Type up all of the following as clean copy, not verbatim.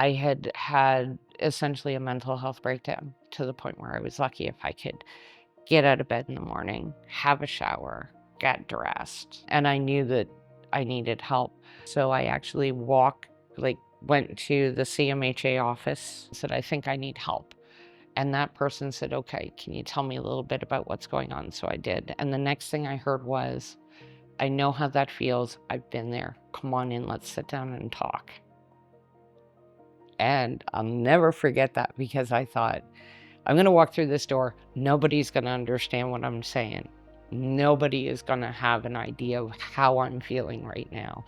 I had had essentially a mental health breakdown to the point where I was lucky if I could get out of bed in the morning, have a shower, get dressed, and I knew that I needed help. So I actually went to the CMHA office, said, I think I need help. And that person said, okay, can you tell me a little bit about what's going on? So I did. And the next thing I heard was, I know how that feels. I've been there. Come on in, let's sit down and talk. And I'll never forget that, because I thought, I'm going to walk through this door. Nobody's going to understand what I'm saying. Nobody is going to have an idea of how I'm feeling right now.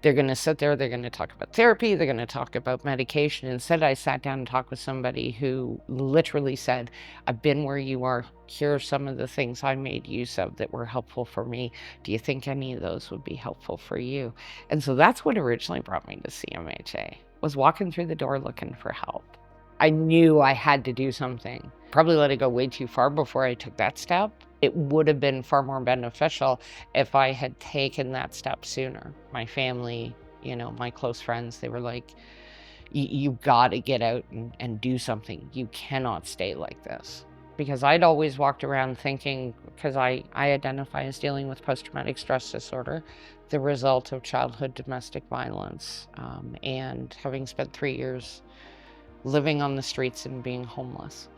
They're going to sit there. They're going to talk about therapy. They're going to talk about medication. Instead, I sat down and talked with somebody who literally said, I've been where you are. Here are some of the things I made use of that were helpful for me. Do you think any of those would be helpful for you? And so that's what originally brought me to CMHA, was walking through the door looking for help. I knew I had to do something. Probably let it go way too far before I took that step. It would have been far more beneficial if I had taken that step sooner. My family, my close friends, they were like, you got to get out and do something. You cannot stay like this. Because I'd always walked around thinking, because I identify as dealing with post-traumatic stress disorder, the result of childhood domestic violence, and having spent 3 years living on the streets and being homeless.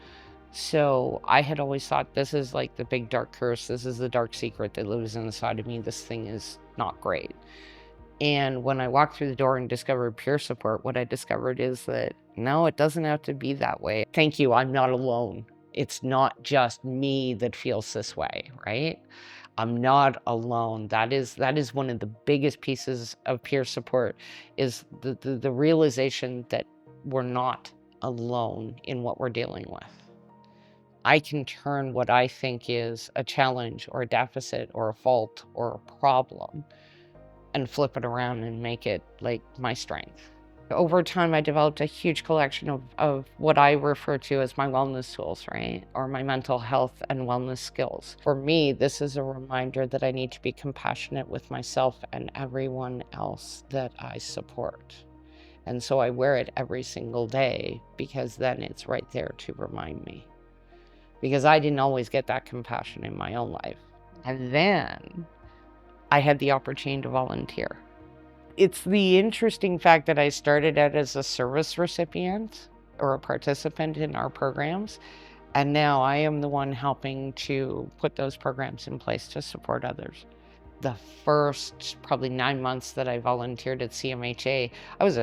So I had always thought, this is like the big dark curse. This is the dark secret that lives inside of me. This thing is not great. And when I walked through the door and discovered peer support, what I discovered is that, no, it doesn't have to be that way. Thank you, I'm not alone. It's not just me that feels this way, right? I'm not alone. That is one of the biggest pieces of peer support, is the realization that we're not alone in what we're dealing with. I can turn what I think is a challenge or a deficit or a fault or a problem and flip it around and make it like my strength. Over time, I developed a huge collection of what I refer to as my wellness tools, right? Or my mental health and wellness skills. For me, this is a reminder that I need to be compassionate with myself and everyone else that I support. And so I wear it every single day, because then it's right there to remind me. Because I didn't always get that compassion in my own life. And then I had the opportunity to volunteer. It's the interesting fact that I started out as a service recipient or a participant in our programs, and now I am the one helping to put those programs in place to support others. The first probably 9 months that I volunteered at CMHA, I was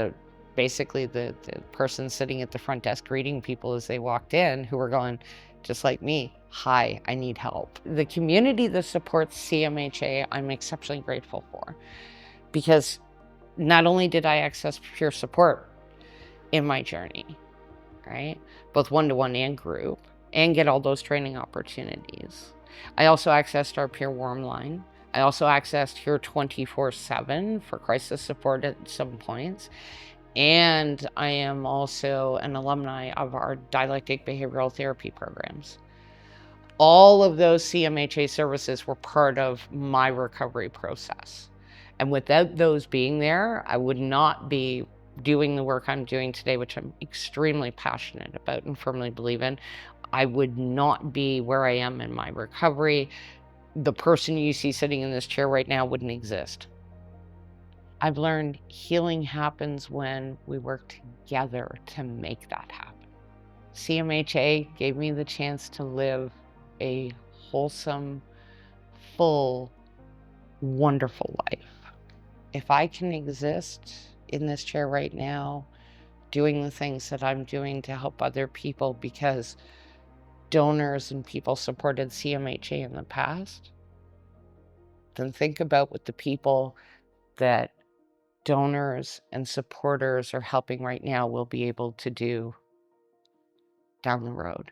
basically the person sitting at the front desk greeting people as they walked in, who were going, just like me, hi, I need help. The community that supports CMHA, I'm exceptionally grateful for, because not only did I access peer support in my journey, right, both one-to-one and group, and get all those training opportunities, I also accessed our peer warm line. I also accessed here 24/7 for crisis support at some points. And I am also an alumni of our dialectic behavioral therapy programs. All of those CMHA services were part of my recovery process. And without those being there, I would not be doing the work I'm doing today, which I'm extremely passionate about and firmly believe in. I would not be where I am in my recovery. The person you see sitting in this chair right now wouldn't exist. I've learned healing happens when we work together to make that happen. CMHA gave me the chance to live a wholesome, full, wonderful life. If I can exist in this chair right now, doing the things that I'm doing to help other people because donors and people supported CMHA in the past, then think about what the people that donors and supporters are helping right now will be able to do down the road.